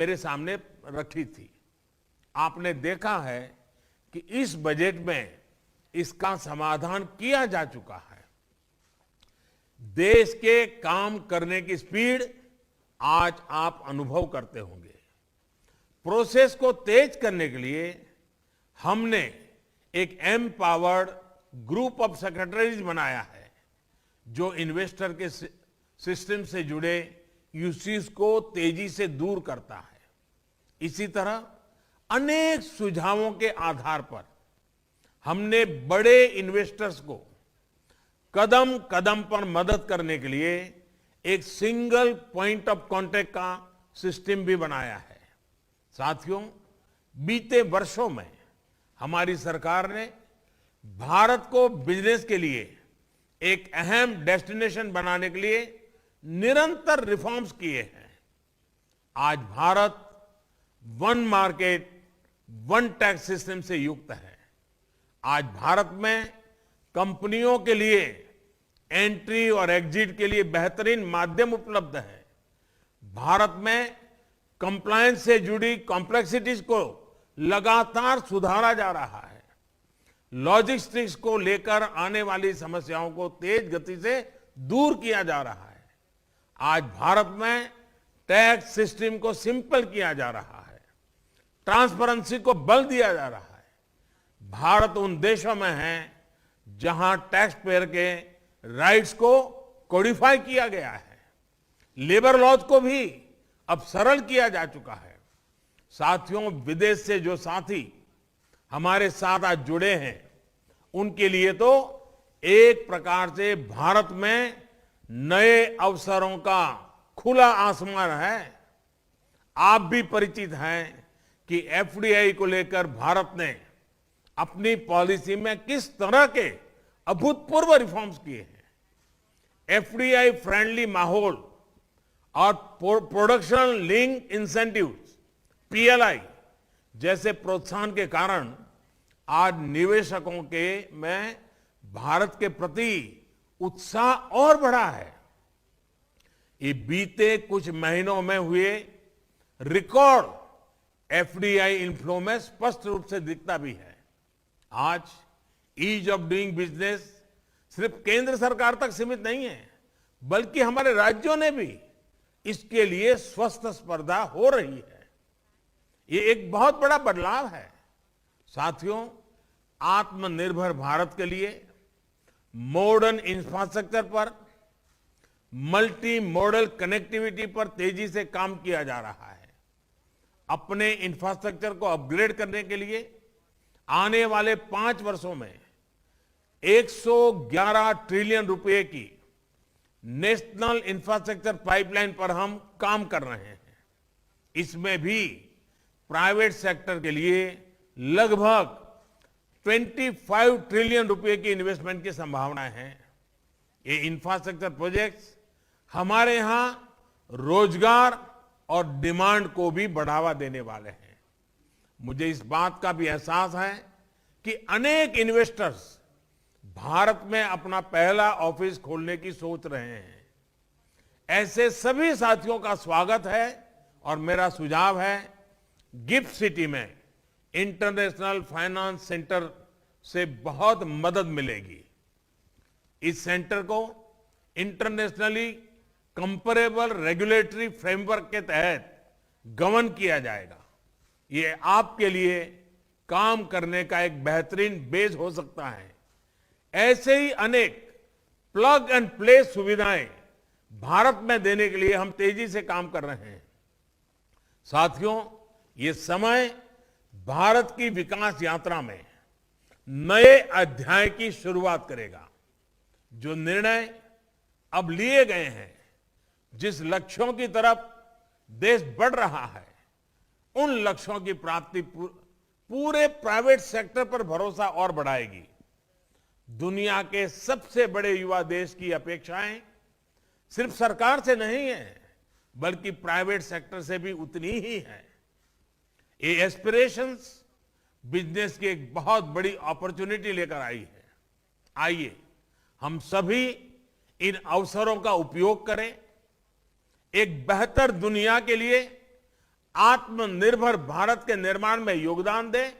मेरे सामने रखी थी। आपने देखा है कि इस बजट में इसका समाधान किया जा चुका है। देश के काम करने की स्पीड आज आप अनुभव करते होंगे। प्रोसेस को तेज करने के लिए हमने एक एम्पावर्ड ग्रुप ऑफ सेक्रेटरीज बनाया है जो इन्वेस्टर के सिस्टम से जुड़े इश्यूज को तेजी से दूर करता है। इसी तरह अनेक सुझावों के आधार पर हमने बड़े इन्वेस्टर्स को कदम कदम पर मदद करने के लिए एक सिंगल पॉइंट ऑफ कांटेक्ट का सिस्टम भी बनाया है। साथियों, बीते वर्षों में हमारी सरकार ने भारत को बिजनेस के लिए एक अहम डेस्टिनेशन बनाने के लिए निरंतर रिफॉर्म्स किए हैं। आज Bharat one market one tax system से युक्त है। आज भारत में कंपनियों के लिए एंट्री और एग्जिट के लिए बेहतरीन माध्यम उपलब्ध है। भारत में कंप्लायंस से जुड़ी कॉम्प्लेक्सिटीज को लगातार सुधारा जा रहा है। लॉजिस्टिक्स को लेकर आने वाली समस्याओं को तेज गति से दूर किया जा रहा है। आज भारत में टैक्स सिस्टम को सिंपल किया जा रहा है। ट्रांसपेरेंसी को बल दिया जा रहा है। भारत उन देशों में है जहां टैक्स पेयर के राइट्स को कोडिफाई किया गया है। लेबर लॉज को भी अब सरल किया जा चुका है। साथियों, विदेश से जो साथी हमारे साथ आज जुड़े हैं उनके लिए तो एक प्रकार से भारत में नए अवसरों का खुला आसमान है। आप भी परिचित हैं कि एफडीआई को लेकर भारत ने अपनी पॉलिसी में किस तरह के अभूतपूर्व रिफॉर्म्स किए हैं। एफडीआई फ्रेंडली माहौल और प्रोडक्शन लिंक इंसेंटिव्स पीएलआई जैसे प्रोत्साहन के कारण आज निवेशकों के में भारत के प्रति उत्साह और बढ़ा है। ये बीते कुछ महीनों में हुए रिकॉर्ड एफडीआई इनफ्लो में स्पष्ट रूप से दिखता भी है। आज ईज ऑफ डूइंग बिजनेस सिर्फ केंद्र सरकार तक सीमित नहीं है, बल्कि हमारे राज्यों ने भी इसके लिए स्वस्थ स्पर्धा हो रही है। ये एक बहुत बड़ा बदलाव है। साथियों, आत्मनिर्भर भारत के लिए मॉडर्न इंफ्रास्ट्रक्चर पर, मल्टी मॉडल कनेक्टिविटी पर तेजी से काम किया जा रहा है। अपने इंफ्रास्ट्रक्चर को अपग्रेड करने के लिए आने वाले 5 वर्षों में 111 ट्रिलियन रुपए की नेशनल इंफ्रास्ट्रक्चर पाइपलाइन पर हम काम कर रहे हैं। इसमें भी प्राइवेट सेक्टर के लिए लगभग 25 ट्रिलियन रुपए की इन्वेस्टमेंट की संभावनाएं हैं। ये इंफ्रास्ट्रक्चर प्रोजेक्ट्स हमारे यहां रोजगार और डिमांड को भी बढ़ावा देने वाले हैं। मुझे इस बात का भी एहसास है कि अनेक इन्वेस्टर्स भारत में अपना पहला ऑफिस खोलने की सोच रहे हैं। ऐसे सभी साथियों का स्वागत है और मेरा सुझाव है गिफ्ट सिटी में इंटरनेशनल फाइनेंस सेंटर से बहुत मदद मिलेगी। इस सेंटर को इंटरनेशनली कंपैरेबल रेगुलेटरी फ्रेमवर्क के तहत गवर्न किया जाएगा। ये आपके लिए काम करने का एक बेहतरीन बेस हो सकता है। ऐसे ही अनेक प्लग एंड प्ले सुविधाएं भारत में देने के लिए हम तेजी से काम कर रहे हैं। साथियों, ये समय भारत की विकास यात्रा में नए अध्याय की शुरुआत करेगा। जो निर्णय अब लिए गए हैं, जिस लक्ष्यों की तरफ देश बढ़ रहा है, उन लक्ष्यों की प्राप्ति पूरे प्राइवेट सेक्टर पर भरोसा और बढ़ाएगी। दुनिया के सबसे बड़े युवा देश की अपेक्षाएं सिर्फ सरकार से नहीं है, बल्कि प्राइवेट सेक्टर से भी उतनी ही है। ये एस्पिरेशंस बिजनेस की एक बहुत बड़ी अपॉर्चुनिटी लेकर आई है। आइए हम सभी इन अवसरों का उपयोग करें। एक बेहतर दुनिया के लिए आत्मनिर्भर भारत के निर्माण में योगदान दें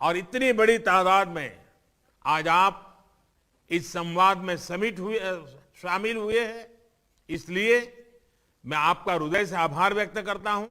और इतनी बड़ी तादाद में आज आप इस संवाद में शामिल हुए हैं, इसलिए मैं आपका हृदय से आभार व्यक्त करता हूं।